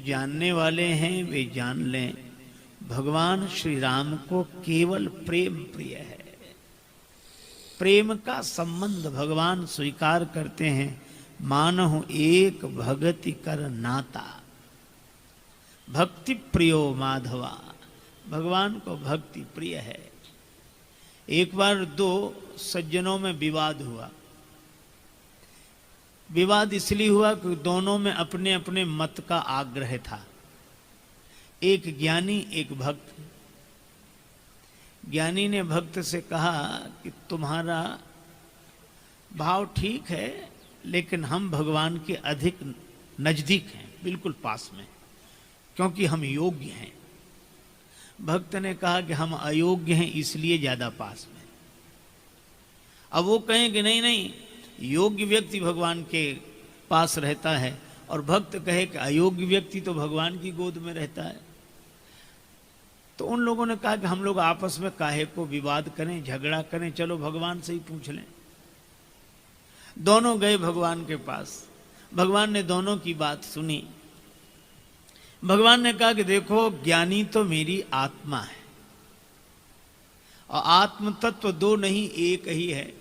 जानने वाले हैं वे जान लें, भगवान श्री राम को केवल प्रेम प्रिय है। प्रेम का संबंध भगवान स्वीकार करते हैं। मानहु एक भगति कर नाता, भक्ति प्रियो माधवा। भगवान को भक्ति प्रिय है। एक बार दो सज्जनों में विवाद हुआ। विवाद इसलिए हुआ कि दोनों में अपने अपने मत का आग्रह था। एक ज्ञानी एक भक्त। ज्ञानी ने भक्त से कहा कि तुम्हारा भाव ठीक है, लेकिन हम भगवान के अधिक नजदीक हैं, बिल्कुल पास में, क्योंकि हम योग्य हैं। भक्त ने कहा कि हम अयोग्य हैं, इसलिए ज्यादा पास में। अब वो कहें कि नहीं नहीं, योग्य व्यक्ति भगवान के पास रहता है, और भक्त कहे कि अयोग्य व्यक्ति तो भगवान की गोद में रहता है। तो उन लोगों ने कहा कि हम लोग आपस में काहे को विवाद करें, झगड़ा करें, चलो भगवान से ही पूछ लें। दोनों गए भगवान के पास। भगवान ने दोनों की बात सुनी। भगवान ने कहा कि देखो, ज्ञानी तो मेरी आत्मा है, और आत्म तत्व दो नहीं एक ही है,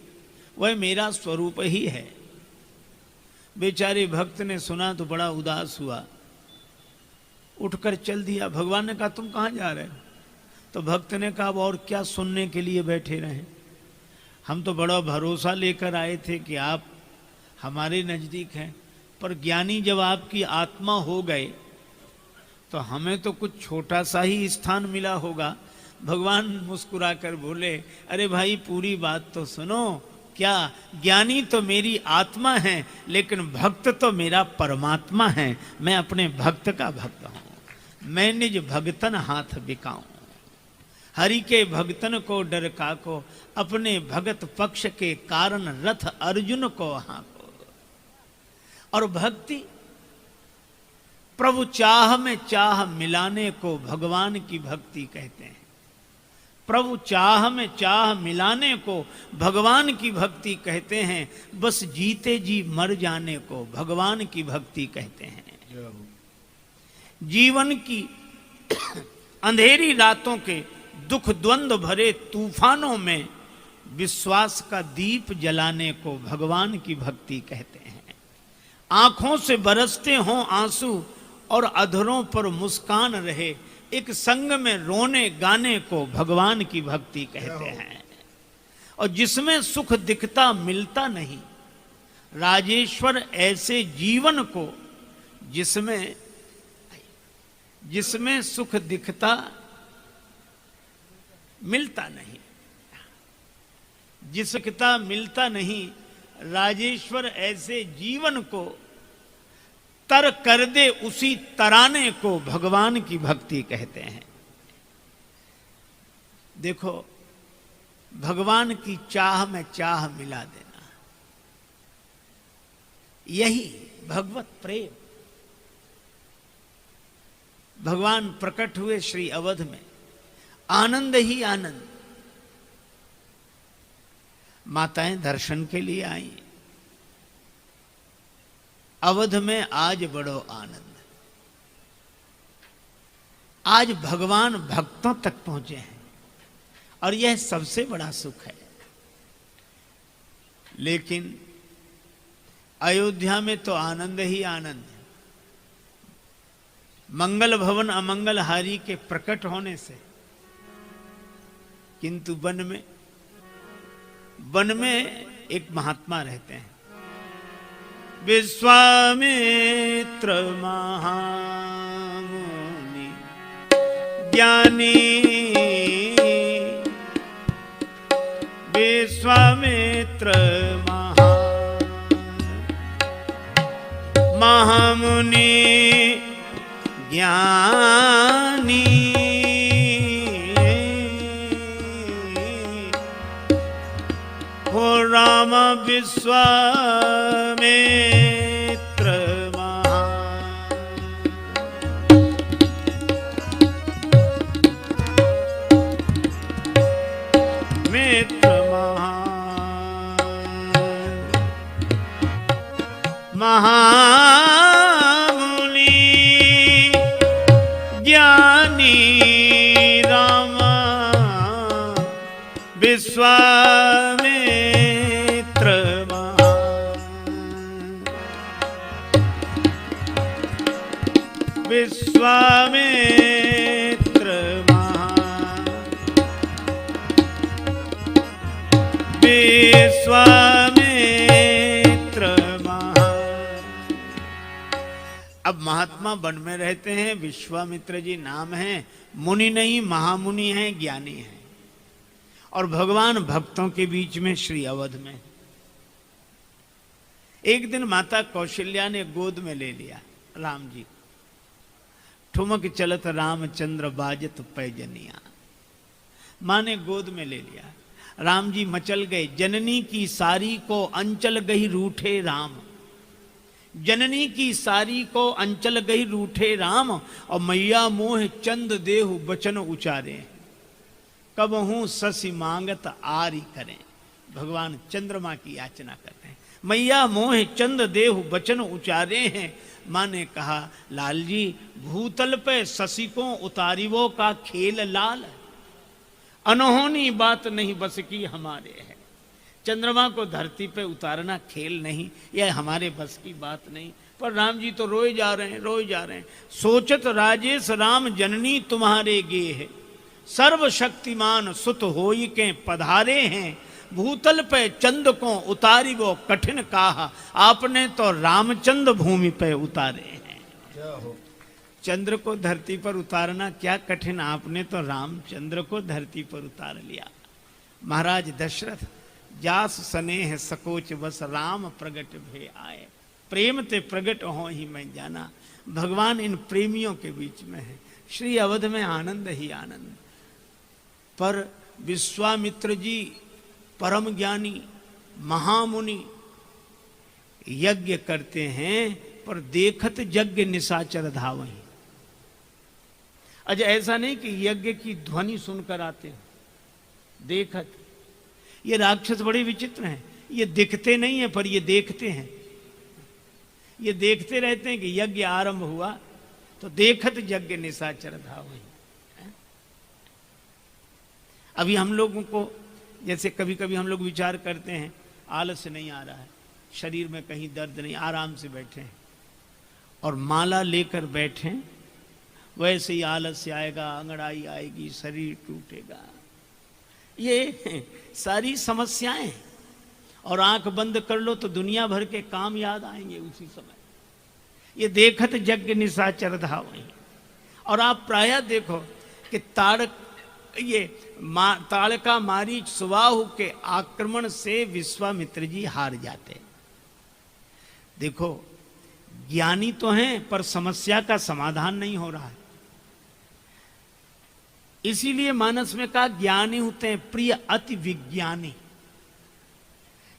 वह मेरा स्वरूप ही है। बेचारे भक्त ने सुना तो बड़ा उदास हुआ, उठकर चल दिया। भगवान ने कहा तुम कहाँ जा रहे हो? तो भक्त ने कहा और क्या सुनने के लिए बैठे रहे, हम तो बड़ा भरोसा लेकर आए थे कि आप हमारे नजदीक हैं, पर ज्ञानी जब आपकी आत्मा हो गए तो हमें तो कुछ छोटा सा ही स्थान मिला होगा। भगवान मुस्कुराकर बोले, अरे भाई पूरी बात तो सुनो। क्या? ज्ञानी तो मेरी आत्मा है, लेकिन भक्त तो मेरा परमात्मा है। मैं अपने भक्त का भक्त हूं। मैं निज भगतन हाथ बिकाऊं, हरि के भगतन को डर काको, अपने भगत पक्ष के कारण रथ अर्जुन को हाको। और भक्ति प्रभु चाह में चाह मिलाने को भगवान की भक्ति कहते हैं। प्रभु चाह में चाह मिलाने को भगवान की भक्ति कहते हैं। बस जीते जी मर जाने को भगवान की भक्ति कहते हैं। जीवन की अंधेरी रातों के दुख द्वंद्व भरे तूफानों में विश्वास का दीप जलाने को भगवान की भक्ति कहते हैं। आंखों से बरसते हों आंसू और अधरों पर मुस्कान रहे, एक संग में रोने गाने को भगवान की भक्ति कहते हैं। और जिसमें सुख दिखता मिलता नहीं, राजेश्वर ऐसे जीवन को जिसमें सुख दिखता मिलता नहीं, जिसका मिलता नहीं, राजेश्वर ऐसे जीवन को तर कर दे उसी तराने को भगवान की भक्ति कहते हैं। देखो, भगवान की चाह में चाह मिला देना, यही भगवत प्रेम। भगवान प्रकट हुए श्री अवध में, आनंद ही आनंद। माताएं दर्शन के लिए आई। अवध में आज बड़ो आनंद। आज भगवान भक्तों तक पहुंचे हैं, और यह सबसे बड़ा सुख है। लेकिन अयोध्या में तो आनंद ही आनंद है। मंगल भवन अमंगलहारी के प्रकट होने से, किंतु वन में एक महात्मा रहते हैं, विश्वामित्र महामुनि ज्ञानी। विश्वामित्र महामुनि ज्ञानी, हो राम विश्वामित्र महामुनि राम विश्वामित्र विश्वामित्र विश्वामित्र अब महात्मा वन में रहते हैं, विश्वामित्र जी नाम है, मुनि नहीं महामुनि हैं, ज्ञानी हैं, और भगवान भक्तों के बीच में श्री अवध में। एक दिन माता कौशल्या ने गोद में ले लिया राम जी, ठुमक चलत रामचंद्र बाजत पैजनिया। मां ने गोद में ले लिया, राम जी मचल गए। जननी की सारी को अंचल गई रूठे राम, जननी की सारी को अंचल गई रूठे राम, और मैया मोह चंद देहु बचन उचारे, कब हूं ससी मांगत आरी करें। भगवान चंद्रमा की याचना कर रहे हैं, मैया मोह चंद देहु बचन उचारे हैं। मां ने कहा, लाल जी भूतल पे ससिकों उतारिवो का खेल लाल, अनहोनी बात नहीं बस की हमारे है। चंद्रमा को धरती पे उतारना खेल नहीं, यह हमारे बस की बात नहीं। पर राम जी तो रोए जा रहे हैं, रोए जा रहे हैं। सोचत राजेश राम जननी तुम्हारे गे है, सर्वशक्तिमान सुत होई के पधारे हैं। भूतल पे चंद को उतारी वो कठिन काहा, आपने तो रामचंद्र भूमि पे उतारे हैं। चंद्र को धरती पर उतारना क्या कठिन, आपने तो रामचंद्र को धरती पर उतार लिया। महाराज दशरथ जास स्नेह सकोच बस राम प्रगट भे आए, प्रेम ते प्रगट हो ही मैं जाना। भगवान इन प्रेमियों के बीच में है, श्री अवध में आनंद ही आनंद। पर विश्वामित्र जी परम ज्ञानी महामुनि यज्ञ करते हैं, पर देखत यज्ञ निशाचर धावहीं। अच्छा ऐसा नहीं कि यज्ञ की ध्वनि सुनकर आते हैं, देखत। ये राक्षस बड़े विचित्र हैं, ये दिखते नहीं है पर ये देखते हैं। ये देखते रहते हैं कि यज्ञ आरंभ हुआ तो देखत यज्ञ निशाचर धावहीं। अभी हम लोगों को जैसे कभी कभी हम लोग विचार करते हैं, आलस नहीं आ रहा है, शरीर में कहीं दर्द नहीं, आराम से बैठे हैं, और माला लेकर बैठे, वैसे ही आलस्य आएगा, अंगड़ाई आएगी, शरीर टूटेगा। ये सारी समस्याएं। और आंख बंद कर लो तो दुनिया भर के काम याद आएंगे उसी समय। ये देखत यज्ञ निशाचर धावहीं। और आप प्रायः देखो कि ताड़का मारीच सुबाहु के आक्रमण से विश्वामित्र जी हार जाते। देखो ज्ञानी तो हैं पर समस्या का समाधान नहीं हो रहा है। इसीलिए मानस में कहा ज्ञानी होते हैं प्रिय अति विज्ञानी।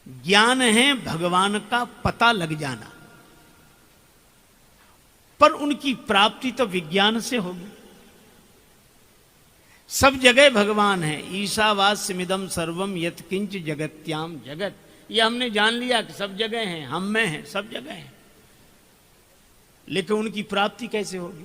ज्ञान है भगवान का पता लग जाना, पर उनकी प्राप्ति तो विज्ञान से होगी। सब जगह भगवान है। ईशावास्यमिदं सर्वम यत्किंच जगत्याम जगत, ये हमने जान लिया कि सब जगह हैं, हम में हैं, सब जगह हैं। लेकिन उनकी प्राप्ति कैसे होगी?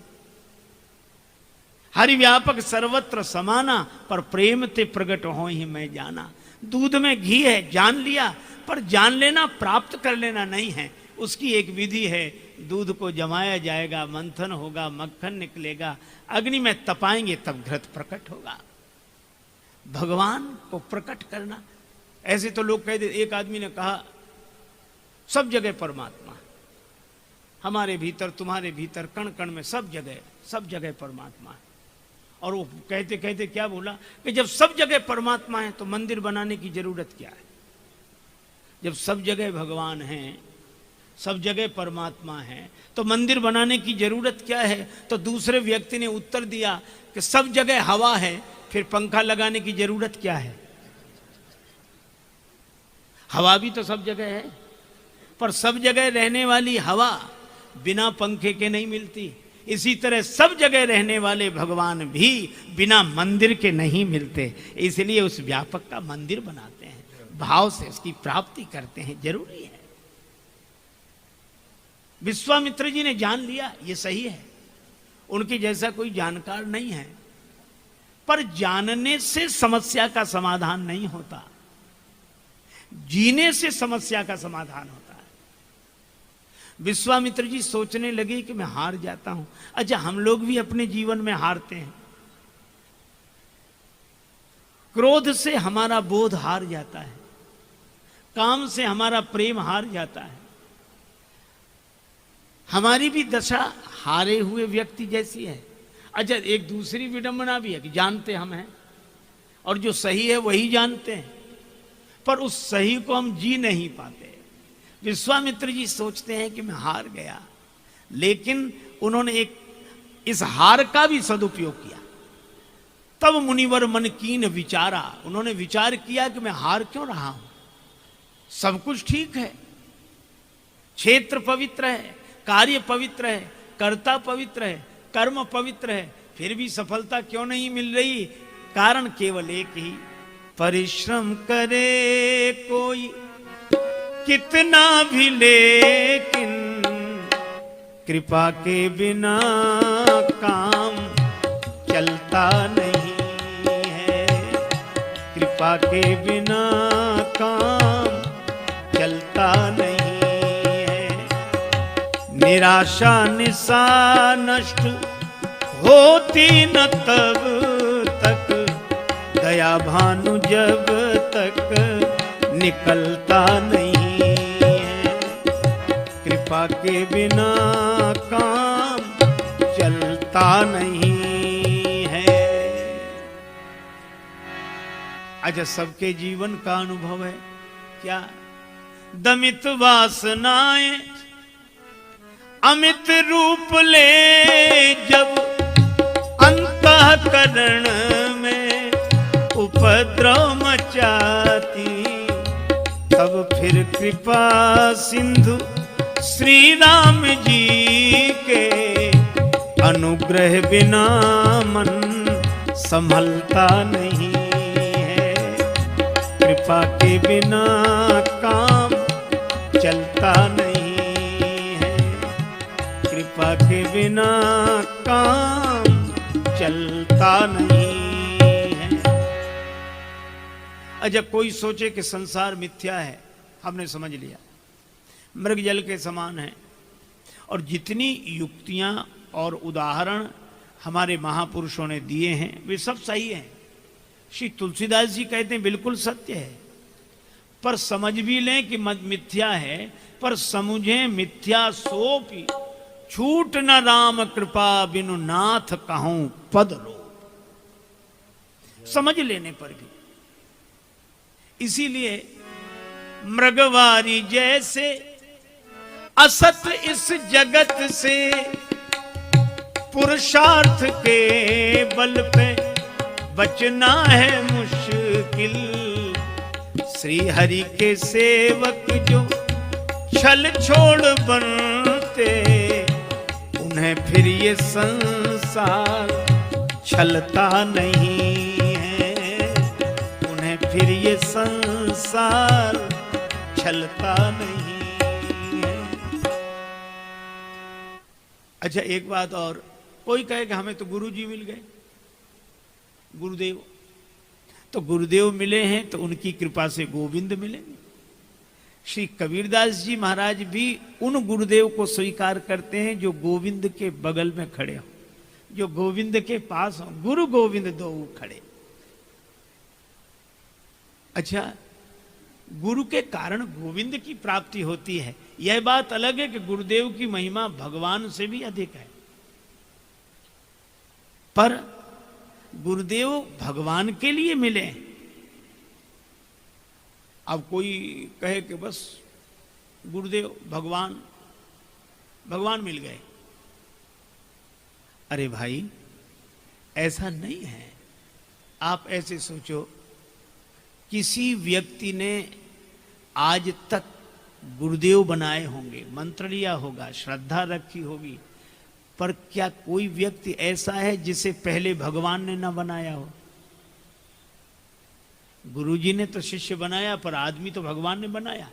हरि व्यापक सर्वत्र समाना, पर प्रेम ते प्रगट हो ही मैं जाना। दूध में घी है, जान लिया, पर जान लेना प्राप्त कर लेना नहीं है। उसकी एक विधि है, दूध को जमाया जाएगा, मंथन होगा, मक्खन निकलेगा, अग्नि में तपाएंगे तब घृत प्रकट होगा। भगवान को प्रकट करना, ऐसे तो लोग कहते। एक आदमी ने कहा सब जगह परमात्मा, हमारे भीतर तुम्हारे भीतर कण कण में सब जगह परमात्मा है। और वो कहते कहते क्या बोला कि जब सब जगह परमात्मा है तो मंदिर बनाने की जरूरत क्या है? जब सब जगह भगवान है, सब जगह परमात्मा है, तो मंदिर बनाने की जरूरत क्या है? तो दूसरे व्यक्ति ने उत्तर दिया कि सब जगह हवा है, फिर पंखा लगाने की जरूरत क्या है? हवा भी तो सब जगह है, पर सब जगह रहने वाली हवा बिना पंखे के नहीं मिलती। इसी तरह सब जगह रहने वाले भगवान भी बिना मंदिर के नहीं मिलते। इसलिए उस व्यापक का मंदिर बनाते हैं, भाव से उसकी प्राप्ति करते हैं, जरूरी है। विश्वामित्र जी ने जान लिया ये सही है, उनके जैसा कोई जानकार नहीं है। पर जानने से समस्या का समाधान नहीं होता, जीने से समस्या का समाधान होता है। विश्वामित्र जी सोचने लगे कि मैं हार जाता हूं। अच्छा, हम लोग भी अपने जीवन में हारते हैं। क्रोध से हमारा बोध हार जाता है, काम से हमारा प्रेम हार जाता है। हमारी भी दशा हारे हुए व्यक्ति जैसी है। अच्छा, एक दूसरी विडंबना भी है कि जानते हम हैं और जो सही है वही जानते हैं, पर उस सही को हम जी नहीं पाते। विश्वामित्र जी सोचते हैं कि मैं हार गया, लेकिन उन्होंने इस हार का भी सदुपयोग किया। तब मुनिवर मन कीन विचारा, उन्होंने विचार किया कि मैं हार क्यों रहा हूं, सब कुछ ठीक है, क्षेत्र पवित्र है, कार्य पवित्र है, कर्ता पवित्र है, कर्म पवित्र है, फिर भी सफलता क्यों नहीं मिल रही? कारण केवल एक ही, परिश्रम करे कोई कितना भी, लेकिन कृपा के बिना काम चलता नहीं है, कृपा के बिना काम चलता नहीं है। निराशा निशा नष्ट होती न तब तक, दया भानु जब तक निकलता नहीं है, कृपा के बिना काम चलता नहीं है। अच्छा, सबके जीवन का अनुभव है क्या? दमित वासनाएं अमित रूप ले जब, अंतःकरण में उपद्रव मचाती, तब फिर कृपा सिंधु श्री राम जी के अनुग्रह बिना मन संभलता नहीं है, कृपा के बिना काम चलता नहीं है, कृपा के बिना काम चलता नहीं है। अच्छा, कोई सोचे कि संसार मिथ्या है, हमने समझ लिया, मृग जल के समान है, और जितनी युक्तियां और उदाहरण हमारे महापुरुषों ने दिए हैं वे सब सही हैं। श्री तुलसीदास जी कहते हैं बिल्कुल सत्य है, पर समझ भी लें कि मिथ्या है, पर समझें मिथ्या सोपी, छूट न राम कृपा बिनु नाथ कहूं पद लो। समझ लेने पर भी, इसीलिए मृगवारी जैसे असत इस जगत से, पुरुषार्थ के बल पे बचना है मुश्किल, श्री हरि के सेवक जो छल छोड़ बनते, उन्हें फिर ये संसार छलता नहीं है, उन्हें फिर ये संसार छलता नहीं है। अच्छा, एक बात और, कोई कहे कि हमें तो गुरु जी मिल गए, गुरुदेव, तो गुरुदेव मिले हैं तो उनकी कृपा से गोविंद मिलेंगे। श्री कबीरदास जी महाराज भी उन गुरुदेव को स्वीकार करते हैं जो गोविंद के बगल में खड़े हो, जो गोविंद के पास हो, गुरु गोविंद दो खड़े। अच्छा, गुरु के कारण गोविंद की प्राप्ति होती है, यह बात अलग है कि गुरुदेव की महिमा भगवान से भी अधिक है, पर गुरुदेव भगवान के लिए मिले। अब कोई कहे कि बस गुरुदेव भगवान भगवान मिल गए, अरे भाई ऐसा नहीं है। आप ऐसे सोचो, किसी व्यक्ति ने आज तक गुरुदेव बनाए होंगे, मंत्र लिया होगा, श्रद्धा रखी होगी, पर क्या कोई व्यक्ति ऐसा है जिसे पहले भगवान ने ना बनाया हो? गुरुजी ने तो शिष्य बनाया, पर आदमी तो भगवान ने बनाया।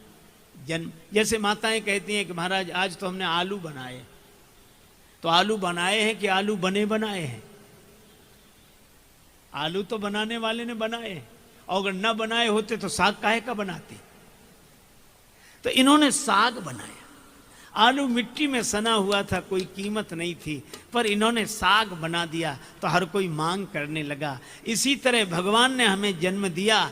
जन्म, जैसे माताएं कहती हैं कि महाराज आज तो हमने आलू बनाए, तो आलू बनाए हैं कि आलू बने बनाए हैं? आलू तो बनाने वाले ने बनाए हैं, और अगर न बनाए होते तो साग काहे का बनाते? तो इन्होंने साग बनाया। आलू मिट्टी में सना हुआ था, कोई कीमत नहीं थी, पर इन्होंने साग बना दिया तो हर कोई मांग करने लगा। इसी तरह भगवान ने हमें जन्म दिया,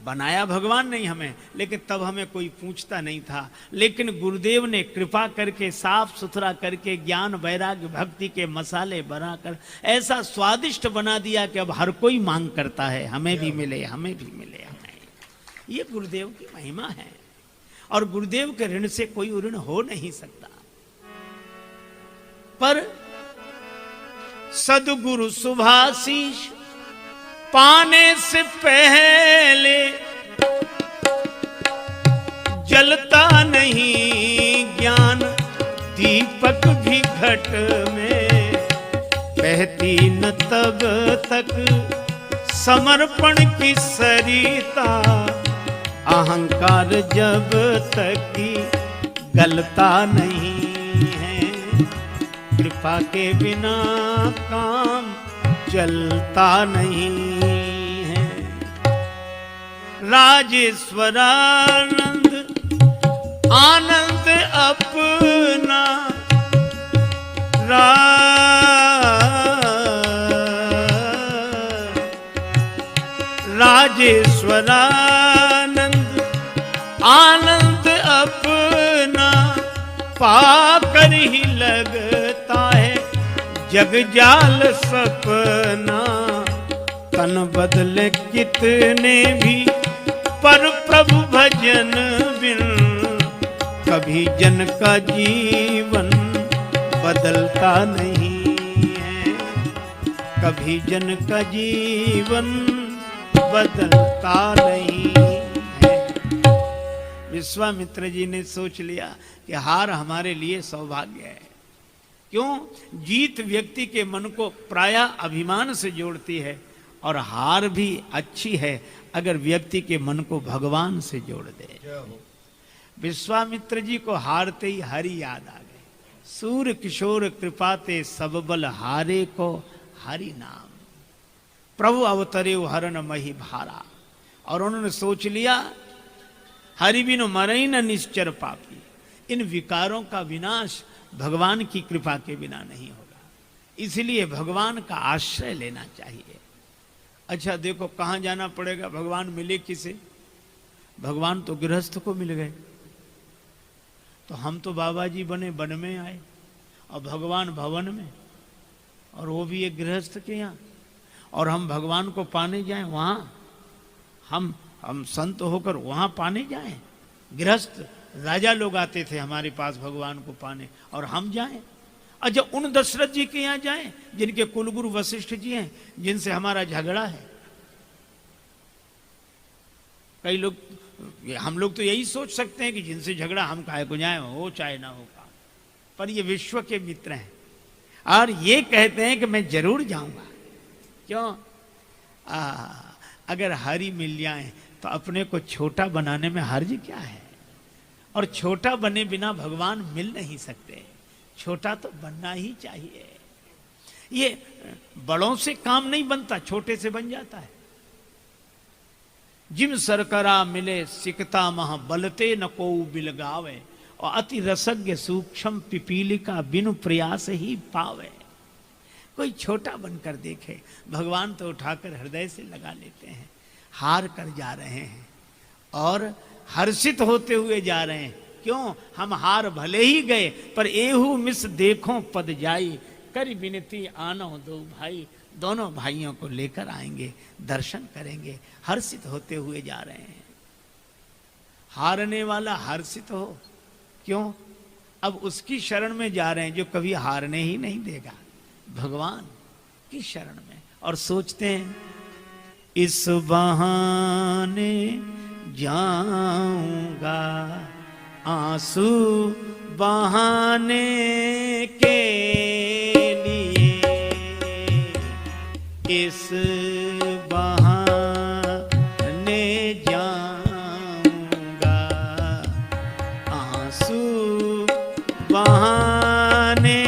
बनाया भगवान नहीं हमें, लेकिन तब हमें कोई पूछता नहीं था। लेकिन गुरुदेव ने कृपा करके साफ सुथरा करके ज्ञान वैराग्य भक्ति के मसाले बनाकर ऐसा स्वादिष्ट बना दिया कि अब हर कोई मांग करता है, हमें भी मिले, हमें भी मिले, हमें। ये गुरुदेव की महिमा है, और गुरुदेव के ऋण से कोई ऋण हो नहीं सकता। पर सदगुरु शुभाशीष पाने से पहले जलता नहीं ज्ञान दीपक भी घट में, बहती न तब तक समर्पण की सरिता, अहंकार जब तक की गलता नहीं है, कृपा के बिना काम चलता नहीं है। राजेश्वरानंद आनंद अपना राजेश्वरानंद आनंद अपना पाकर ही लगता है जग जाल सपना। तन बदले कितने भी पर प्रभु भजन बिन, कभी जन का जीवन बदलता नहीं है, कभी जन का जीवन बदलता नहीं है। विश्वामित्र जी ने सोच लिया कि हार हमारे लिए सौभाग्य है। क्यों? जीत व्यक्ति के मन को प्रायः अभिमान से जोड़ती है, और हार भी अच्छी है अगर व्यक्ति के मन को भगवान से जोड़ दे। विश्वामित्र जी को हारते ही हरि याद आ गए। सूर्य किशोर कृपाते सब बल हारे को हरि नाम, प्रभु अवतरे हरन मही भारा। और उन्होंने सोच लिया हरि बिनु मरई न निश्चर पापी, इन विकारों का विनाश भगवान की कृपा के बिना नहीं होगा, इसलिए भगवान का आश्रय लेना चाहिए। अच्छा देखो, कहां जाना पड़ेगा? भगवान मिले किसे? भगवान तो गृहस्थ को मिल गए। तो हम तो बाबा जी बने वन में आए, और भगवान भवन में, और वो भी एक गृहस्थ के यहाँ। और हम भगवान को पाने जाएं वहां, हम संत होकर वहां पाने जाएं? गृहस्थ राजा लोग आते थे हमारे पास भगवान को पाने, और हम जाएं? अच्छा, उन दशरथ जी के यहाँ जाएं जिनके कुलगुरु वशिष्ठ जी हैं, जिनसे हमारा झगड़ा है। कई लोग, हम लोग तो यही सोच सकते हैं कि जिनसे झगड़ा हम काहे को जाएं, हो चाहे ना हो का। पर ये विश्व के मित्र हैं, और ये कहते हैं कि मैं जरूर जाऊंगा। क्यों? अगर हरि मिल जाए तो अपने को छोटा बनाने में हर्ज क्या है? और छोटा बने बिना भगवान मिल नहीं सकते, छोटा तो बनना ही चाहिए। ये बड़ों से काम नहीं बनता, छोटे से बन जाता है। जिम सरकरा मिले सिकता मह बलते न को बिलगावे, और अति रसज्ञ सूक्ष्म पिपीलिका बिनु प्रयास ही पावे। कोई छोटा बनकर देखे, भगवान तो उठाकर हृदय से लगा लेते हैं। हार कर जा रहे हैं और हर्षित होते हुए जा रहे हैं। क्यों? हम हार भले ही गए, पर एहू मिस देखो पद जाई, कर विनती आनो दो भाई। दोनों भाइयों को लेकर आएंगे, दर्शन करेंगे, हर्षित होते हुए जा रहे हैं। हारने वाला हर्षित हो, क्यों? अब उसकी शरण में जा रहे हैं जो कभी हारने ही नहीं देगा, भगवान की शरण में। और सोचते हैं इस बहाने जाऊंगा आंसू बहाने के लिए, इस बहाने जाऊंगा आंसू बहाने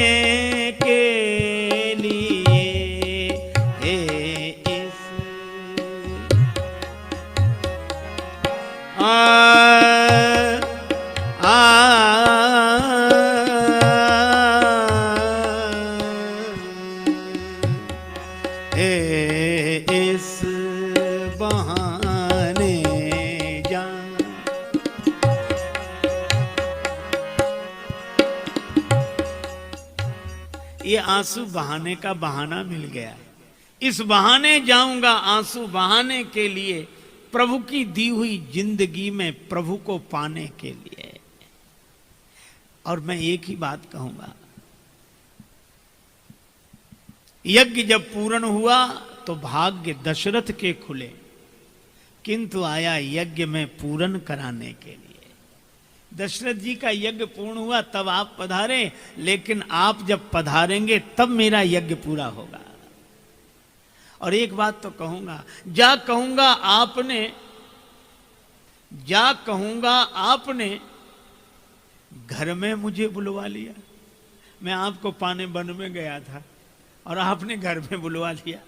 इस बहाने जा। ये आंसू बहाने का बहाना मिल गया। इस बहाने जाऊंगा आंसू बहाने के लिए, प्रभु की दी हुई जिंदगी में प्रभु को पाने के लिए। और मैं एक ही बात कहूंगा, यज्ञ जब पूर्ण हुआ तो भाग्य दशरथ के खुले, किंतु आया यज्ञ में पूर्ण कराने के लिए। दशरथ जी का यज्ञ पूर्ण हुआ तब आप पधारे, लेकिन आप जब पधारेंगे तब मेरा यज्ञ पूरा होगा। और एक बात तो कहूंगा, जा कहूंगा आपने घर में मुझे बुलवा लिया। मैं आपको पाने वन में गया था और आपने घर में बुलवा लिया।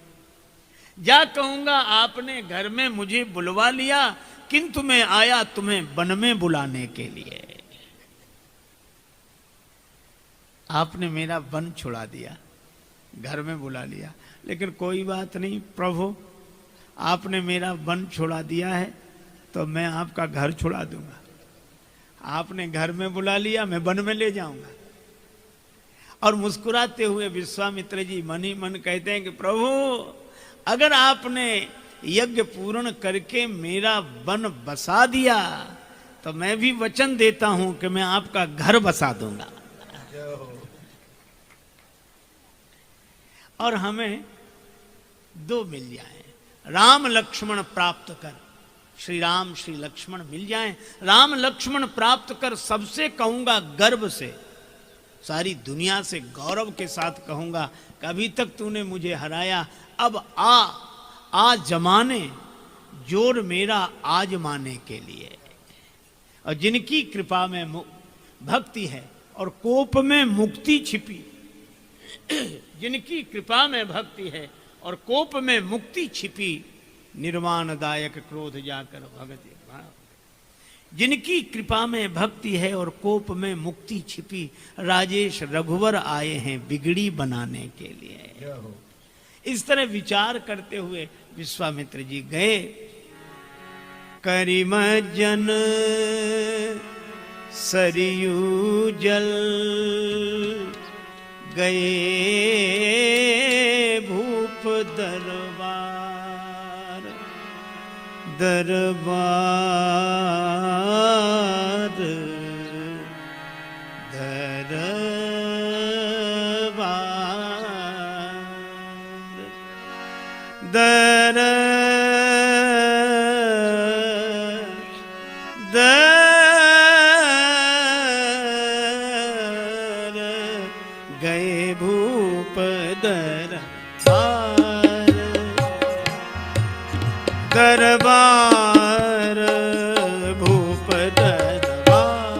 जा कहूंगा आपने घर में मुझे बुलवा लिया, किंतु मैं आया तुम्हें वन में बुलाने के लिए। आपने मेरा वन छुड़ा दिया, घर में बुला लिया, लेकिन कोई बात नहीं प्रभु, आपने मेरा वन छुड़ा दिया है तो मैं आपका घर छुड़ा दूंगा। आपने घर में बुला लिया, मैं वन में ले जाऊंगा। और मुस्कुराते हुए विश्वामित्र जी मन ही मन कहते हैं कि प्रभु, अगर आपने यज्ञ पूर्ण करके मेरा वन बसा दिया तो मैं भी वचन देता हूं कि मैं आपका घर बसा दूंगा। और हमें दो मिल जाए, राम लक्ष्मण प्राप्त कर, श्री राम श्री लक्ष्मण मिल जाएं। राम लक्ष्मण प्राप्त कर सबसे कहूंगा गर्व से, सारी दुनिया से गौरव के साथ कहूंगा कि अभी तक तूने मुझे हराया, अब आ जमाने जोर मेरा आजमाने के लिए। और जिनकी कृपा में भक्ति है और कोप में मुक्ति छिपी, जिनकी कृपा में भक्ति है और कोप में मुक्ति छिपी, निर्वाणदायक क्रोध जाकर भगति। जिनकी कृपा में भक्ति है और कोप में मुक्ति छिपी, राजेश रघुवर आए हैं बिगड़ी बनाने के लिए। इस तरह विचार करते हुए विश्वामित्र जी गए। करिमज्जन सरयू जल गए भूप दरबार, दरबार दरबार दर दर गए भूप दरबार, दरबार भूप दरबार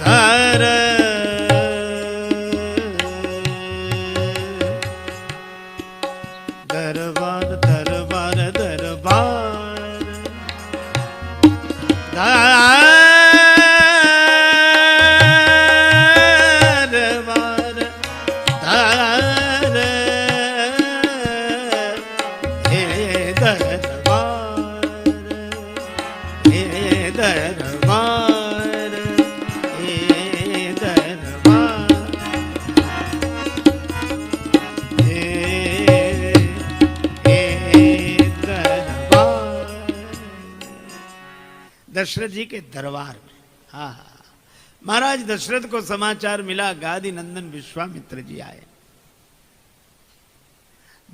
धर दरबार दरबार दरबार दरबार धर हे दरबार हे दरबार हे दरबार दशरथ जी के दरबार में। हाँ हाँ, महाराज दशरथ को समाचार मिला, गादी नंदन विश्वामित्र जी आए।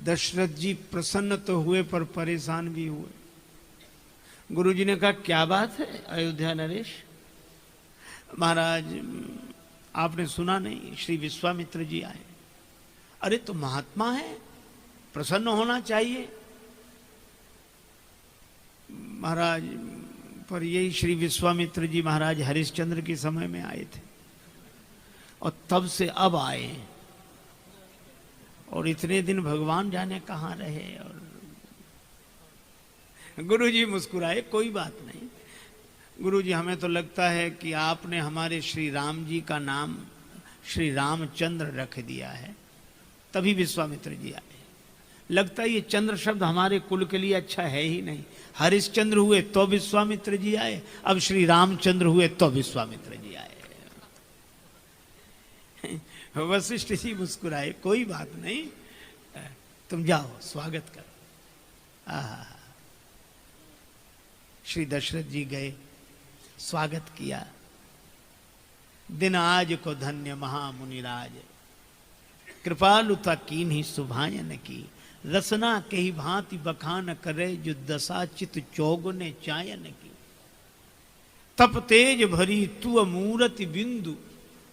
दशरथ जी प्रसन्न तो हुए पर परेशान भी हुए। गुरुजी ने कहा क्या बात है अयोध्या नरेश? महाराज आपने सुना नहीं, श्री विश्वामित्र जी आए। अरे तो महात्मा है, प्रसन्न होना चाहिए। महाराज पर यही श्री विश्वामित्र जी महाराज हरिश्चंद्र के समय में आए थे और तब से अब आए, और इतने दिन भगवान जाने कहाँ रहे। और गुरुजी मुस्कुराए, कोई बात नहीं गुरुजी, हमें तो लगता है कि आपने हमारे श्री राम जी का नाम श्री रामचंद्र रख दिया है, तभी विश्वामित्र जी आए। लगता है ये चंद्र शब्द हमारे कुल के लिए अच्छा है ही नहीं। हरिश्चंद्र हुए तो विश्वामित्र जी आए, अब श्री रामचंद्र हुए तो विश्वामित्र जी आए। वशिष्ठ जी मुस्कुराए, कोई बात नहीं, तुम जाओ स्वागत करो। श्री दशरथ जी गए, स्वागत किया। दिन आज को धन्य महामुनिराज, कृपालुता कीन्ही सुभायन की। रसना कही भांति बखान करे, जो दशा चित चौगुने चायन की। तप तेज भरी तू मूरति बिंदु,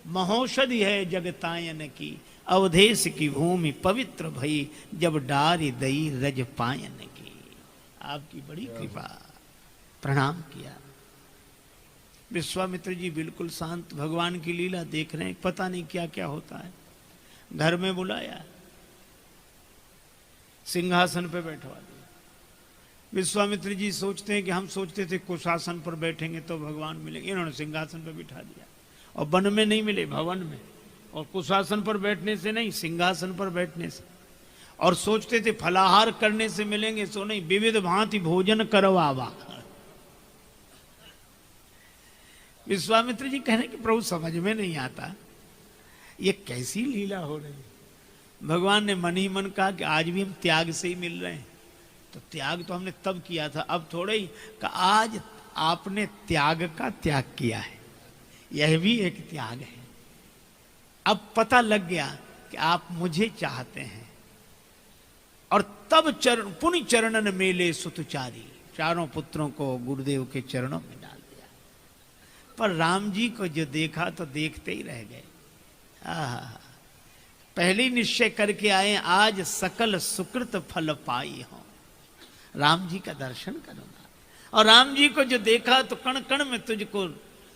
महौषधि है जगतायन की। अवधेश की भूमि पवित्र भई, जब डारी दई रज पायन की। आपकी बड़ी कृपा, प्रणाम किया। विश्वामित्र जी बिल्कुल शांत, भगवान की लीला देख रहे हैं, पता नहीं क्या क्या होता है। घर में बुलाया, सिंहासन पे बैठवा दिया। विश्वामित्र जी सोचते हैं कि हम सोचते थे कुशासन पर बैठेंगे तो भगवान मिलेंगे, इन्होंने सिंहासन पे बिठा दिया। और वन में नहीं मिले, भवन में। और कुशासन पर बैठने से नहीं, सिंहासन पर बैठने से। और सोचते थे फलाहार करने से मिलेंगे, सो नहीं, विविध भांति भोजन करवावा। विश्वामित्र जी कह रहे कि प्रभु समझ में नहीं आता, ये कैसी लीला हो रही है। भगवान ने मन ही मन कहा कि आज भी हम त्याग से ही मिल रहे हैं। तो त्याग तो हमने तब किया था, अब थोड़े ही कि आज आपने त्याग का त्याग किया है, यह भी एक त्याग है। अब पता लग गया कि आप मुझे चाहते हैं। और तब चरण पुनि चरणन मेले सुतचारी, चारों पुत्रों को गुरुदेव के चरणों में डाल दिया। पर राम जी को जो देखा तो देखते ही रह गए। पहले ही निश्चय करके आए, आज सकल सुकृत फल पाई हो, राम जी का दर्शन करूंगा। और राम जी को जो देखा तो कण कण में तुझको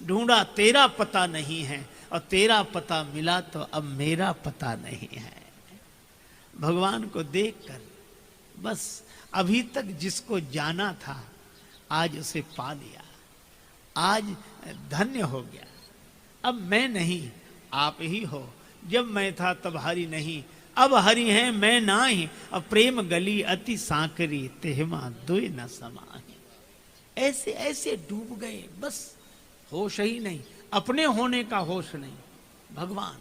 ढूंढा, तेरा पता नहीं है, और तेरा पता मिला तो अब मेरा पता नहीं है। भगवान को देखकर बस अभी तक जिसको जाना था आज उसे पा लिया, आज धन्य हो गया। अब मैं नहीं, आप ही हो। जब मैं था तब हरि नहीं, अब हरि हैं मैं नाही। अब प्रेम गली अति सांकरी, तेहमा दुई न समाही। ऐसे ऐसे डूब गए, बस होश ही नहीं, अपने होने का होश नहीं, भगवान।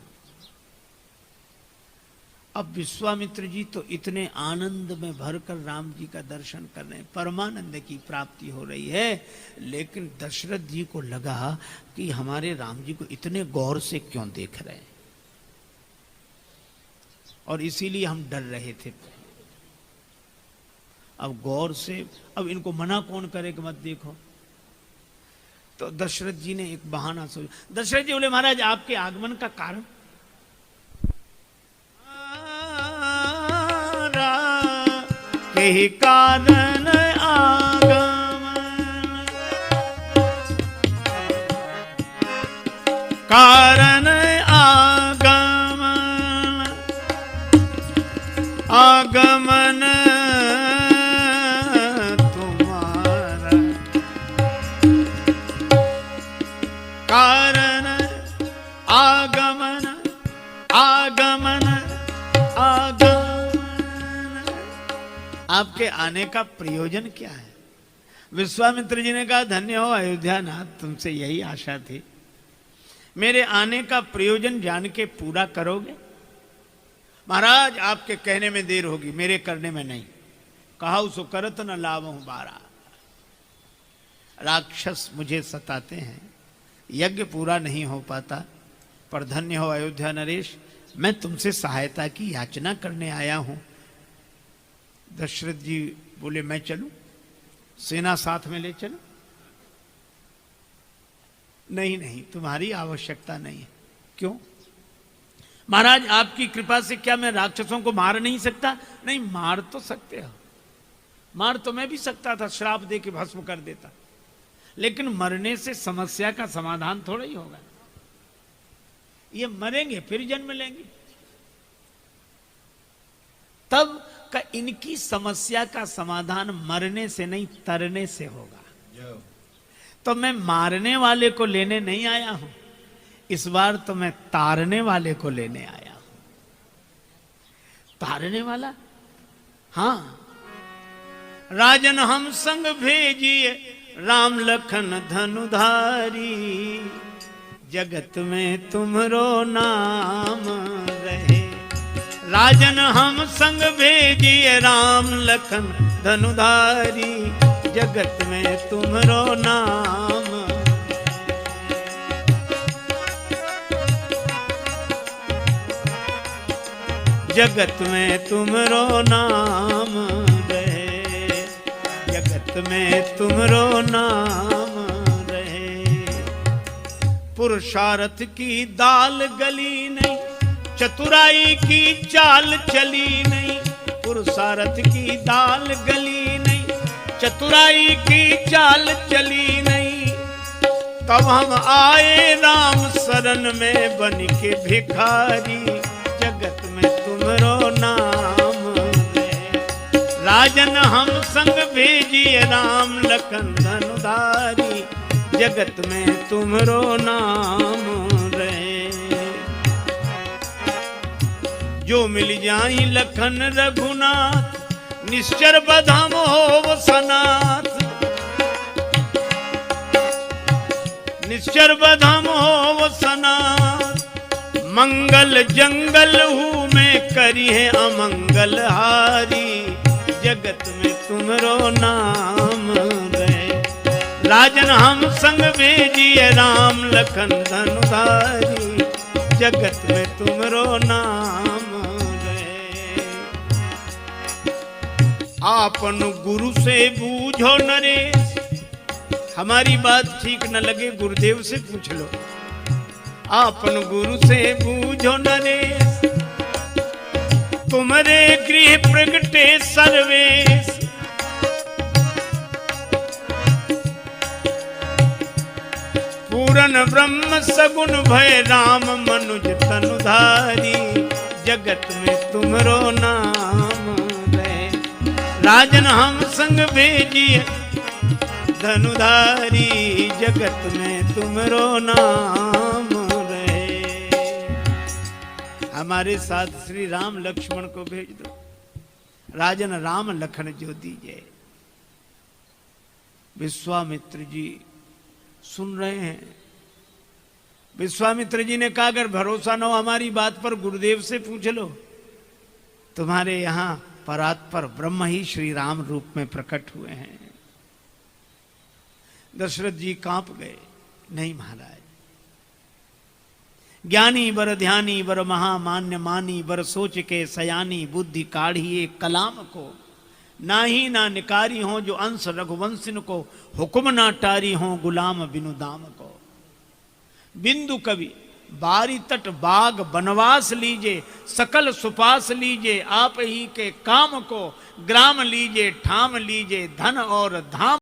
अब विश्वामित्र जी तो इतने आनंद में भरकर राम जी का दर्शन कर रहे हैं, परमानंद की प्राप्ति हो रही है। लेकिन दशरथ जी को लगा कि हमारे राम जी को इतने गौर से क्यों देख रहे हैं, और इसीलिए हम डर रहे थे। अब गौर से, अब इनको मना कौन करे कि मत देखो। तो दशरथ जी ने एक बहाना सोचा। दशरथ जी बोले, महाराज आपके आगमन का कारण? के कारण आगमन, कारण आगमन तुम्हारा, कारण आगमन आगमन आगमन। आपके आने का प्रयोजन क्या है? विश्वामित्र जी ने कहा, धन्य हो अयोध्या नाथ, तुमसे यही आशा थी। मेरे आने का प्रयोजन जान के पूरा करोगे? महाराज आपके कहने में देर होगी, मेरे करने में नहीं। कहा उसो करत न लाभूं बारा। राक्षस मुझे सताते हैं, यज्ञ पूरा नहीं हो पाता। पर धन्य हो अयोध्या नरेश, मैं तुमसे सहायता की याचना करने आया हूं। दशरथ जी बोले, मैं चलूं, सेना साथ में ले चलूं? नहीं नहीं, तुम्हारी आवश्यकता नहीं है। क्यों? महाराज आपकी कृपा से क्या मैं राक्षसों को मार नहीं सकता? नहीं, मार तो सकते हो, मार तो मैं भी सकता था, श्राप दे के भस्म कर देता। लेकिन मरने से समस्या का समाधान थोड़ा ही होगा। ये मरेंगे फिर जन्म लेंगे, तब का इनकी समस्या का समाधान मरने से नहीं तरने से होगा। तो मैं मारने वाले को लेने नहीं आया हूं, इस बार तो मैं तारने वाले को लेने आया हूं। तारने वाला? हां। राजन हम संग भेजिए राम लखन धनुधारी, जगत में तुमरो नाम रहे। राजन हम संग भेजिए राम लखन धनुधारी, जगत में तुमरो नाम। जगत में तुमरो नाम रहे, जगत में तुमरो नाम रहे। पुरुषार्थ की दाल गली नहीं, चतुराई की चाल चली नहीं। पुरुषार्थ की दाल गली नहीं, चतुराई की चाल चली नहीं। तब हम आए राम शरण में बन के भिखारी, जगत में तुमरो नाम है। राजन हम संग भेजिए राम लखन धनुधारी, जगत में तुमरो नाम रहे। जो मिल जाई लखन रघुनाथ, निश्चर बधाम हो सनाथ। निश्चर बधाम हो सनाथ। मंगल जंगल हूँ मैं करी है अमंगल हारी, जगत में तुमरो नाम रहे। राजन हम संग भेजिए राम लखन धनुधारी, जगत में तुमरो नाम रहे। आपन गुरु से बूझो नरेश, हमारी बात ठीक न लगे गुरुदेव से पूछ लो। आपन गुरु से बूझो नरेश, तुम्हारे गृह प्रगटे सर्वेश। पूरन ब्रह्म सगुन भय राम मनुज तनुधारी, जगत में तुमरो नाम रहे। राजन हम संग भेजिए धनुधारी, जगत में तुमरो नाम रहे। हमारे साथ श्री राम लक्ष्मण को भेज दो। राजन राम लखन जो दीजिए। विश्वामित्र जी सुन रहे हैं। विश्वामित्र जी ने कहा अगर भरोसा न हो हमारी बात पर गुरुदेव से पूछ लो। तुम्हारे यहां परात्पर ब्रह्म ही श्री राम रूप में प्रकट हुए हैं। दशरथ जी कांप गए। नहीं महाराज, ज्ञानी बर ध्यानी बर महामान्य मानी, बर सोच के सयानी बुद्धि काढ़िए कलाम को। ना ही ना निकारी हो जो अंश रघुवंशिन को, हुक्म ना टारी हो गुलाम बिनु दाम को। बिंदु कवि बारी तट बाग बनवास लीजे, सकल सुपास लीजे आप ही के काम को। ग्राम लीजे ठाम लीजे धन और धाम।